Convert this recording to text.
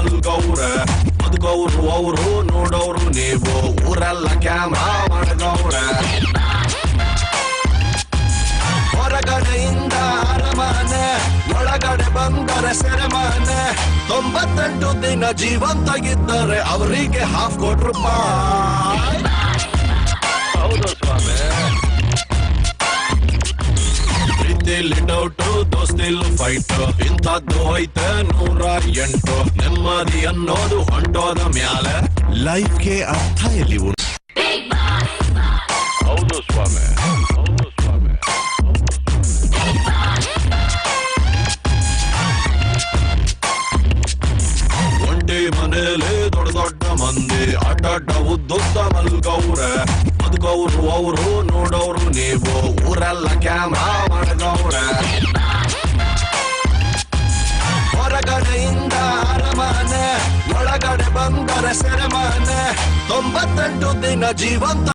ಮಲ್ಗವ್ರೆ. ಬದುಕವ್ರು ಅವರು ನೋಡೋರು ನೀವು, ಊರೆಲ್ಲ ಕ್ಯಾಮ್ರಾ ಮಡ್ಗವ್ರೆ. ಹೊರಗಡೆಯಿಂದ ಅರಮನೆ, ಒಳಗಡೆ ಬಂದರೆ ಸೆರೆಮನೆ. 98 ದಿನ ಜೀವಂತಾಗಿದ್ದರೆ ಅವರಿಗೆ ₹50,000. ಹೌದು ಸ್ವಾಮಿ. ಪ್ರೀತಿಲಿ ಡೌಟು, ದೋಸ್ತಿಲ್ ಫೈಟ್, ಇಂಥದ್ದು ಐತೆ 108. ನೆಮ್ಮದಿ ಅನ್ನೋದು ಹೊಂಟೋದ ಮ್ಯಾಲೆ ಲೈಫ್ಗೆ ಅರ್ಥ ಎಲ್ಲಿ ಉಂಟು? ಹೌದು ಸ್ವಾಮಿ. ಹೌದು ಸ್ವಾಮಿ. ಒಂಟಿ ಮನೇಲಿ ದೊಡ್ಡ ದೊಡ್ಡ ಮಂದಿ ಅಡ್ಡಡ್ಡ ಉದ್ದುದ್ದ ಮಲ್ಗವ್ರೆ. ಬದುಕವ್ರು ಅವರು ನೋಡೋರು ನೀವು, ಊರೆಲ್ಲ ಕ್ಯಾಮ್ರಾ ಮಡ್ಗವ್ರೆ. ಹೊರಗಡೆಯಿಂದ ಅರಮನೆ, ಒಳಗಡೆ ಬಂದರೆ ಸೆರೆಮನೆ. 98 ದಿನ ಜೀವಂತ